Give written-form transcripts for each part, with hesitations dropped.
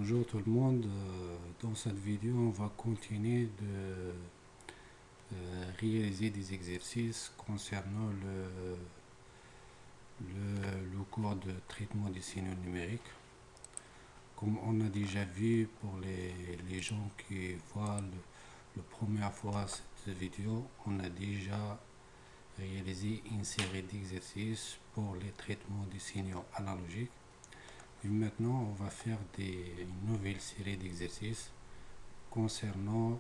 Bonjour tout le monde. Dans cette vidéo, on va continuer de réaliser des exercices concernant le cours de traitement des signaux numériques. Comme on a déjà vu pour les gens qui voient la première fois cette vidéo, on a déjà réalisé une série d'exercices pour les traitements des signaux analogiques. Et maintenant, on va faire une nouvelle série d'exercices concernant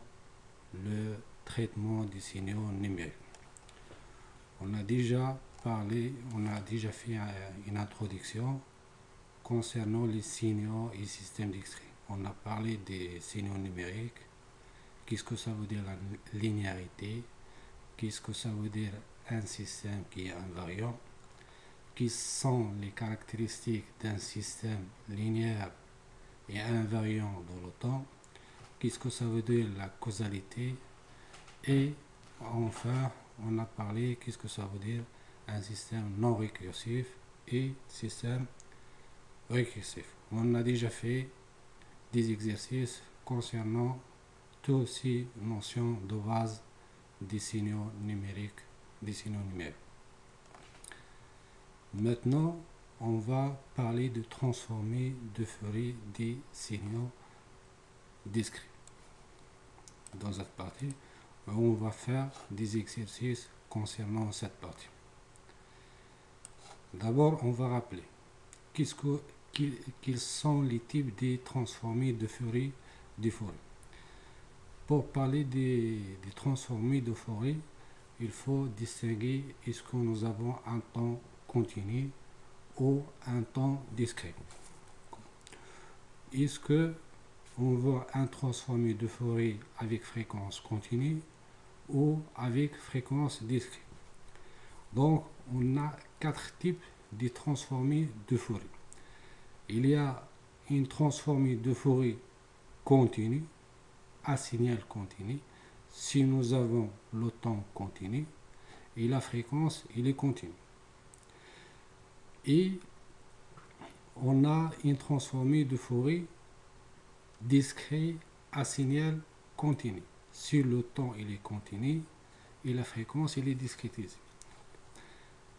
le traitement des signaux numériques. On a déjà fait une introduction concernant les signaux et systèmes d'extrait. On a parlé des signaux numériques, qu'est-ce que ça veut dire la linéarité, qu'est-ce que ça veut dire un système qui est invariant, quelles sont les caractéristiques d'un système linéaire et invariant dans le temps, qu'est-ce que ça veut dire la causalité, et enfin on a parlé qu'est-ce que ça veut dire un système non récursif et système récursif. On a déjà fait des exercices concernant toutes ces notions de base des signaux numériques. Maintenant, on va parler de transformer de Fourier des signaux discrets. Dans cette partie, on va faire des exercices concernant cette partie. D'abord, on va rappeler quels sont les types de transformés de Fourier. Pour parler des transformés de Fourier, il faut distinguer est-ce que nous avons un temps continu ou un temps discret. Est-ce que on veut un transformé de Fourier avec fréquence continue ou avec fréquence discrète? Donc, on a quatre types de transformés de Fourier. Il y a une transformée de Fourier continue, à signal continu, si nous avons le temps continu, et la fréquence, il est continue. Et on a une transformée de Fourier discret à signal continu. Si le temps il est continu et la fréquence il est discrétisée.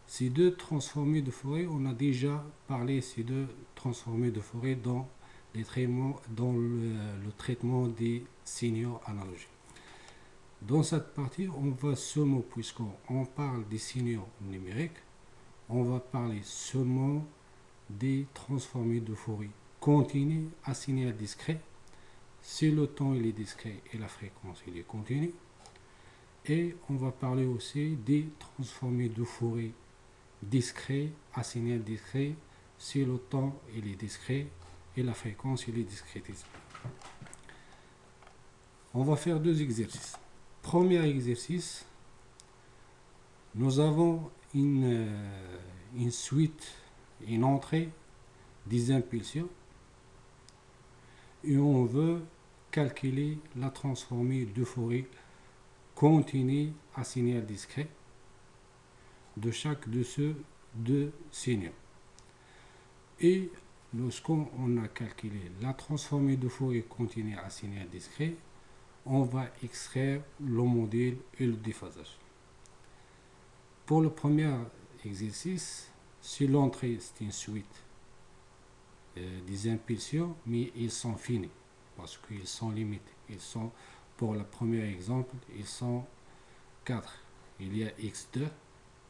Ces deux transformés de Fourier, on a déjà parlé ces deux transformés de Fourier dans le traitement des signaux analogiques. Dans cette partie, on va seulement, puisqu'on parle des signaux numériques, on va parler seulement des transformés de Fourier continu à signal discret, si le temps il est discret et la fréquence il est continue. Et on va parler aussi des transformés de Fourier discret à signal discret, si le temps il est discret et la fréquence il est discrétisée. On va faire deux exercices. Premier exercice, nous avons une suite, une entrée des impulsions et on veut calculer la transformée de Fourier continue à signal discret de chaque de ces deux signaux. Et lorsqu'on a calculé la transformée de Fourier continue à signal discret, on va extraire le modèle et le déphasage. Pour le premier exercice, si l'entrée c'est une suite des impulsions, mais ils sont finis parce qu'ils sont limités. Pour le premier exemple, ils sont 4. Il y a x2,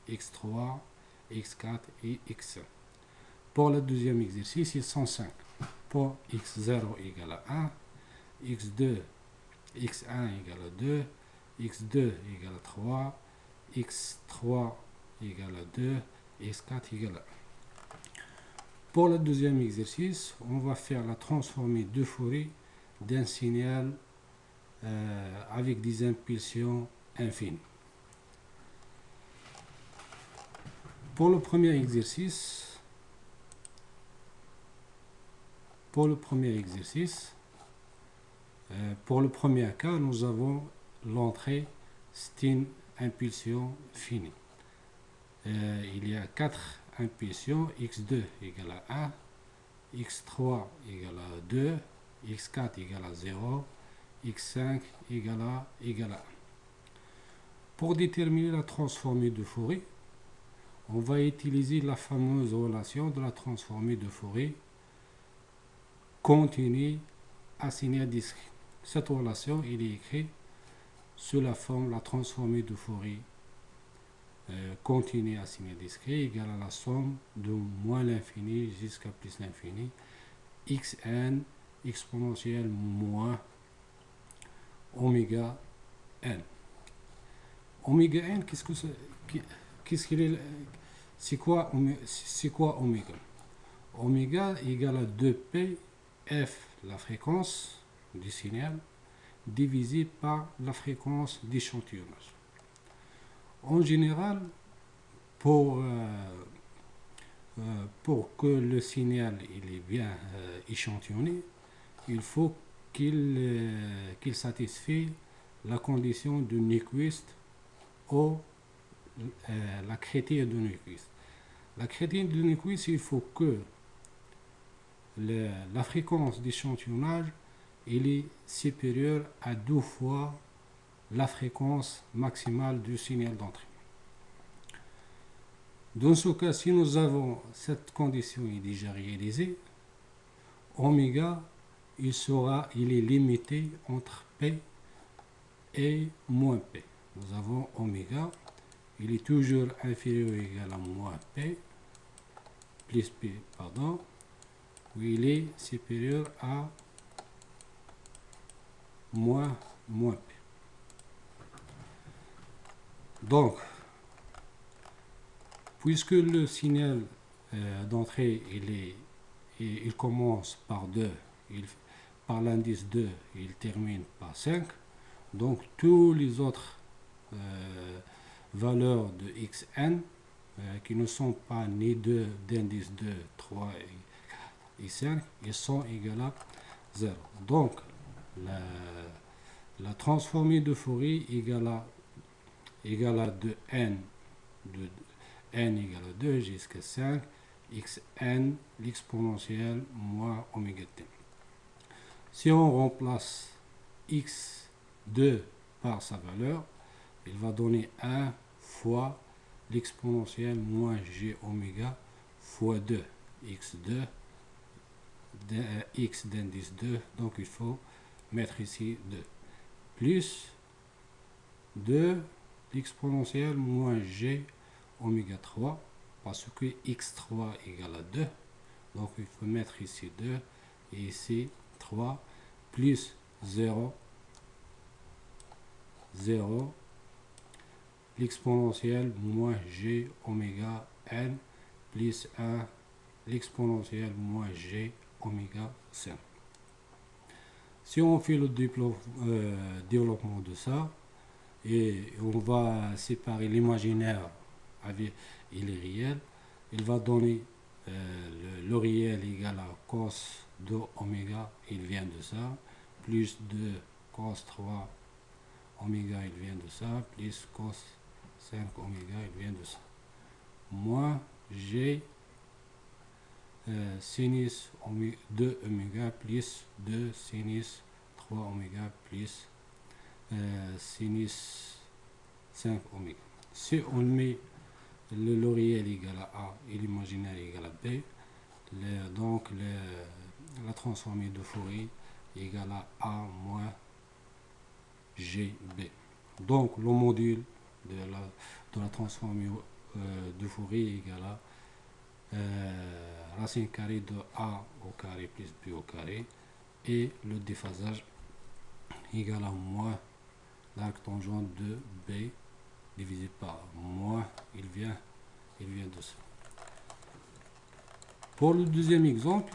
x3, x4 et x1. Pour le deuxième exercice, ils sont 5. Pour x0 égale à 1, x2, x1 égale à 2, x2 égale à 3, x3 égale à 2, x4 égale à 1. Pour le deuxième exercice, on va faire la transformée de Fourier d'un signal avec des impulsions infinies. Pour le premier exercice, pour le premier cas, nous avons l'entrée, c'est une impulsion finie. Il y a 4 impulsions, x2 égale à 1, x3 égale à 2, x4 égale à 0, x5 égale à 1. Pour déterminer la transformée de Fourier, on va utiliser la fameuse relation de la transformée de Fourier continue assignée discrète. Cette relation, il est écrit sous la forme la transformée de Fourier continue assignée discrète égale à la somme de moins l'infini jusqu'à plus l'infini xn exponentielle moins oméga n. Oméga n, qu'est-ce qu'il est, c'est quoi oméga? Oméga égale à 2p f, la fréquence du signal, divisé par la fréquence d'échantillonnage. En général, pour que le signal il est bien échantillonné, il faut qu'il satisfait la condition de Nyquist ou la critère de Nyquist. La critère de Nyquist, il faut que la fréquence d'échantillonnage est supérieure à 2 fois la fréquence maximale du signal d'entrée. Dans ce cas, si nous avons cette condition est déjà réalisée, oméga il est limité entre P et moins P. Nous avons oméga, il est toujours inférieur ou égal à moins P, plus P, pardon, où il est supérieur à moins P. Donc, puisque le signal d'entrée il commence par 2, par l'indice 2, il termine par 5, donc tous les autres valeurs de xn qui ne sont pas ni 2 d'indice 2, 3 et 5, ils sont égaux à 0. Donc la transformée de Fourier égale à 2n, de n égale à 2 jusqu'à 5, xn, l'exponentielle moins oméga t. Si on remplace x2 par sa valeur, il va donner 1 fois l'exponentielle moins g oméga fois 2, x2, x d'indice 2, donc il faut mettre ici 2, plus 2 l'exponentielle moins g oméga 3, parce que x3 égale à 2, donc il faut mettre ici 2 et ici 3, plus 0, l'exponentielle moins g oméga n, plus 1, l'exponentielle moins g oméga 5. Si on fait le développement de ça, et on va séparer l'imaginaire et le réel, il va donner le réel égal à cos de oméga, il vient de ça, plus de cos 3 oméga, il vient de ça, plus cos 5 oméga, il vient de ça, moins g sinus 2 oméga plus 2 sinus 3 oméga plus sinus 5 oméga. Si on met le réel égal à A et l'imaginaire égal à B, donc la transformée de Fourier égale à A moins GB. Donc le module de la transformée de Fourier égale à racine carrée de A au carré plus B au carré, et le déphasage égal à moins l'arc tangent de B divisé par moins, il vient de ça. Pour le deuxième exemple,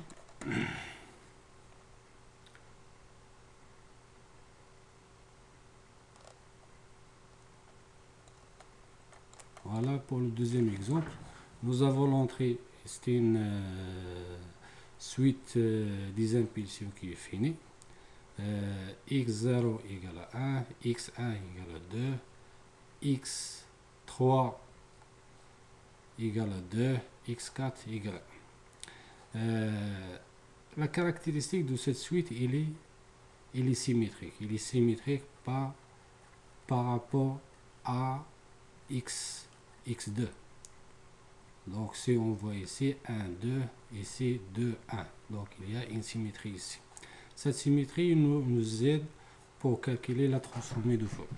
voilà, pour le deuxième exemple, nous avons l'entrée, c'est une suite des impulsions qui est finie. X0 égale à 1, x1 égale à 2, x3 égale à 2, x4 égale à 1. la caractéristique de cette suite, il est symétrique. Il est symétrique par rapport à x2. Donc si on voit ici 1, 2, ici 2, 1. Donc il y a une symétrie ici. Cette symétrie nous aide pour calculer la transformée de Fourier.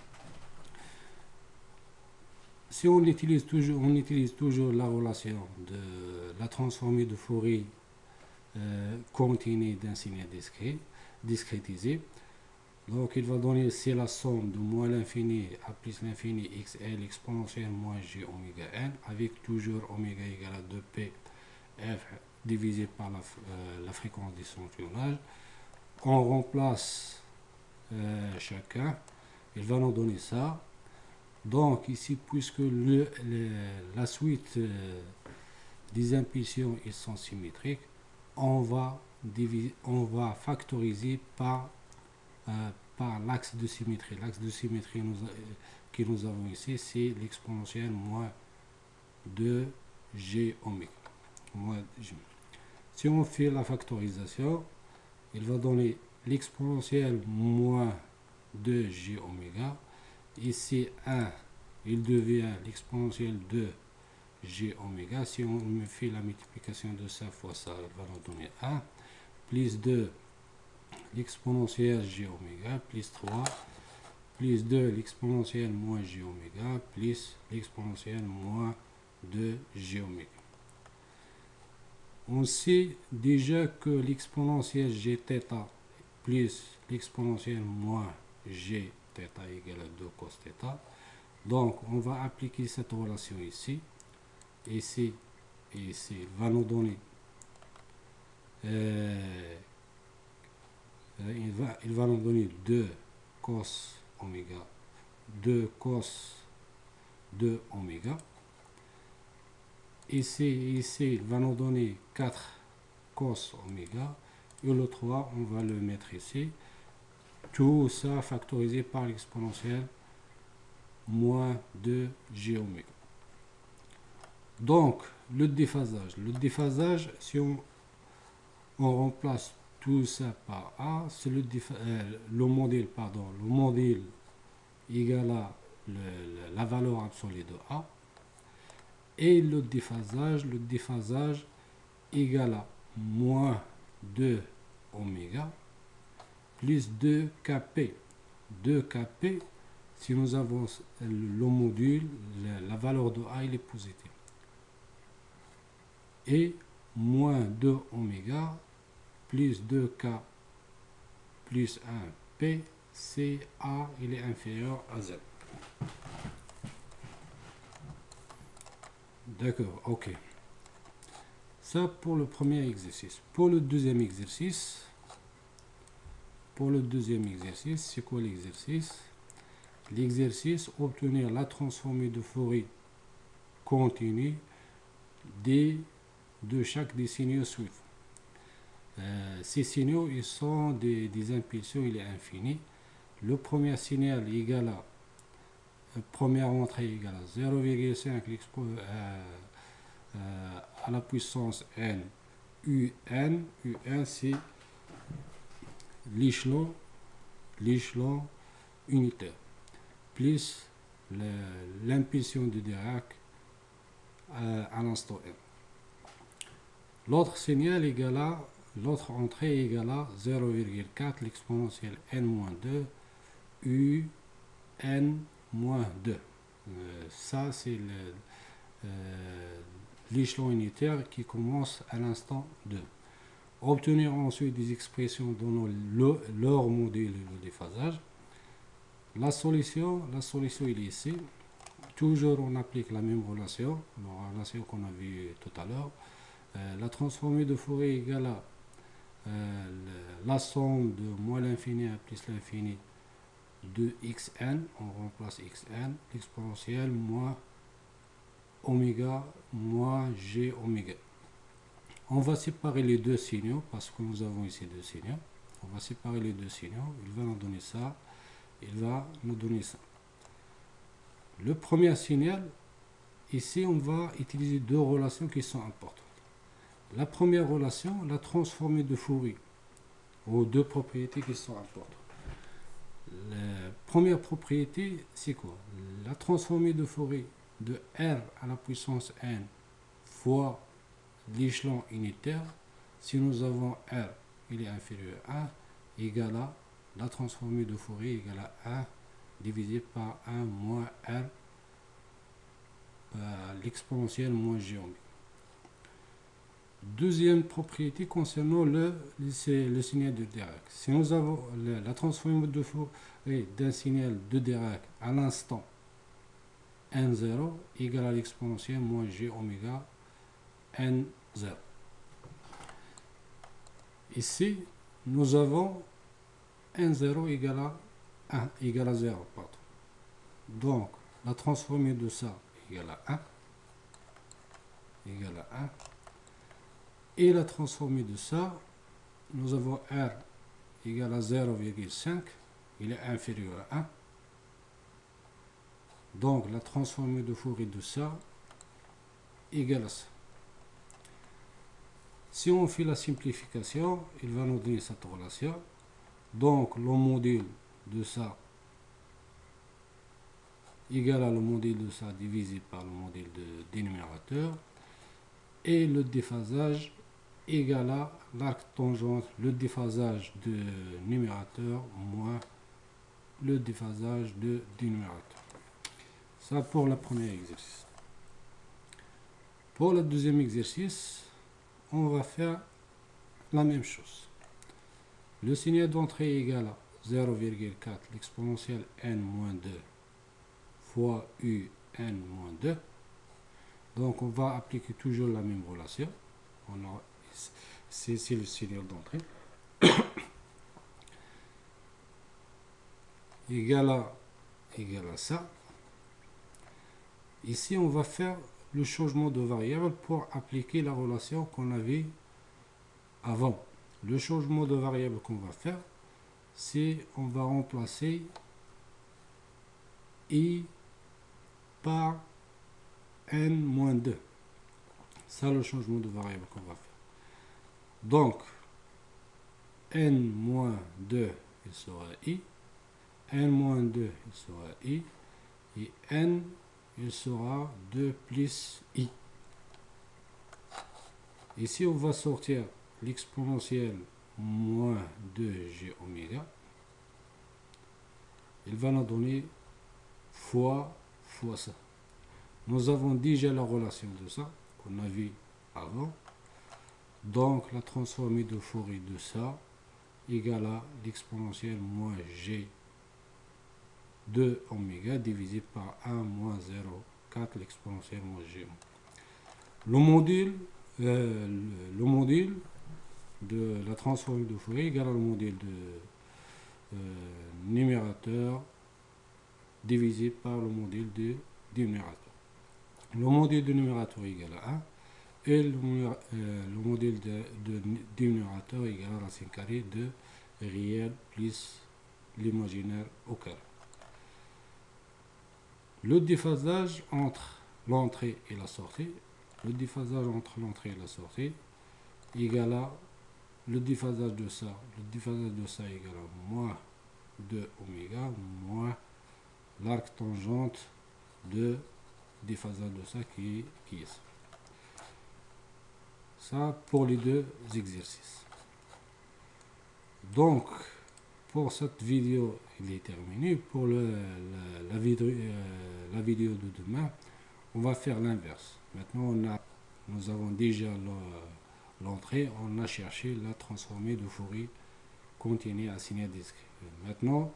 Si on utilise toujours la relation de la transformée de Fourier continue d'un signe discrétisé. Donc il va donner, c'est la somme de moins l'infini à plus l'infini xl exponentielle moins g oméga n, avec toujours oméga égale à 2p f divisé par la fréquence d'échantillonnage. On remplace chacun, il va nous donner ça. Donc ici, puisque la suite des impulsions ils sont symétriques, on va factoriser par l'axe de symétrie. L'axe de symétrie que nous avons ici, c'est l'exponentielle moins 2g oméga. Si on fait la factorisation, il va donner l'exponentielle moins 2g oméga. Ici 1, il devient l'exponentielle de g oméga. Si on me fait la multiplication de ça fois ça, il va nous donner 1, plus 2 l'exponentielle g oméga, plus 3, plus 2 l'exponentielle moins g oméga, plus l'exponentielle moins 2 g oméga. On sait déjà que l'exponentielle g θ plus l'exponentielle moins g θ égale à 2 cos θ. Donc on va appliquer cette relation ici. Ici et ici, il va nous donner il va nous donner 2 cos oméga, 2 cos 2 oméga. Ici, il va nous donner 4 cos oméga. Et le 3, on va le mettre ici. Tout ça factorisé par l'exponentielle moins 2g oméga. Donc, le déphasage, si on remplace tout ça par A, c'est le modèle égal à la valeur absolue de A. Et le déphasage égal à moins 2 oméga plus 2 kp. 2 kp, si nous avons le module, la valeur de A il est positive. Et moins 2 oméga plus 2k plus 1 p, c'est A, il est inférieur à Z. D'accord, ok. Ça pour le premier exercice. Pour le deuxième exercice, c'est quoi l'exercice? L'exercice, obtenir la transformée de Fourier continue de chaque des signaux suivants. Ces signaux, ils sont des impulsions, il est infini. Le premier signal est égal à première entrée égale à 0,5 à la puissance n un. Un c'est l'échelon unitaire plus l'impulsion de Dirac à l'instant n. L'autre signal égale à l'autre entrée égale à 0,4 l'exponentielle n-2 u n-2. Ça c'est l'échelon unitaire qui commence à l'instant 2. Obtenir ensuite des expressions donnant leur modèle et le déphasage. La solution il est ici. Toujours on applique la même relation, la relation qu'on a vue tout à l'heure. La transformée de Fourier égale à la somme de moins l'infini à plus l'infini de xn, on remplace xn, l'exponentielle moins oméga moins g oméga. On va séparer les deux signaux parce que nous avons ici deux signaux. On va séparer les deux signaux. Il va nous donner ça. Il va nous donner ça. Le premier signal, ici on va utiliser deux relations qui sont importantes. La première relation, la transformée de Fourier, aux deux propriétés qui sont importantes. La première propriété, c'est quoi? La transformée de Fourier de R à la puissance n fois l'échelon unitaire, si nous avons R, il est inférieur à 1, égale à la transformée de Fourier égale à 1 divisé par 1 moins R l'exponentielle moins g oméga. Deuxième propriété concernant le signal de Dirac. Si nous avons la transformée de Fourier d'un signal de Dirac à l'instant n0 égale à l'exponentielle moins g oméga n0. Ici, nous avons n0 égale à 1, égale à 0. Pardon. Donc, la transformée de ça égale à 1, égale à 1. Et la transformée de ça, nous avons R égale à 0,5, il est inférieur à 1. Donc, la transformée de Fourier de ça égale à ça. Si on fait la simplification, il va nous donner cette relation. Donc, le module de ça égale à le module de ça divisé par le module de dénumérateur. Et le déphasage égale à l'arc tangente, le déphasage de numérateur moins le déphasage de dénumérateur. Ça pour le premier exercice. Pour le deuxième exercice, on va faire la même chose. Le signal d'entrée est égal à 0,4 l'exponentielle n-2 fois u n-2. Donc on va appliquer toujours la même relation. C'est le signal d'entrée. égal à ça. Ici on va faire le changement de variable pour appliquer la relation qu'on avait avant. Le changement de variable qu'on va faire, c'est on va remplacer i par n-2. Ça le changement de variable qu'on va faire. Donc n-2 il sera i, n-2 il sera i, et n il sera 2 plus i. Ici on va sortir l'exponentielle moins 2g oméga. Il va nous donner fois ça. Nous avons déjà la relation de ça qu'on a vu avant. Donc la transformée de Fourier de ça égale à l'exponentielle moins g de oméga divisé par 1 moins 0,4 l'exponentielle moins g. Le module de la transformée de Fourier égale au module de numérateur divisé par le module de dénumérateur. Le module de numérateur égale à 1 et le module de dénumérateur égale à racine carrée de réel plus l'imaginaire au carré. Le déphasage entre l'entrée et la sortie, le déphasage entre l'entrée et la sortie égale à le déphasage de ça égale à moins 2 oméga moins l'arc tangente de déphasage de ça qui est ça. Ça pour les deux exercices. Donc pour cette vidéo il est terminé. Pour la vidéo de demain on va faire l'inverse. Maintenant nous avons déjà l'entrée, on a cherché la transformée de Fourier contenue à signal discret. Maintenant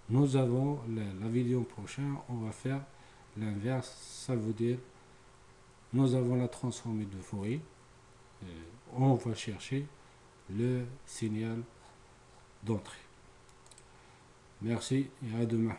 nous avons la vidéo prochaine, on va faire l'inverse, ça veut dire nous avons la transformée de Fourier, on va chercher le signal d'entrée. Merci et à demain.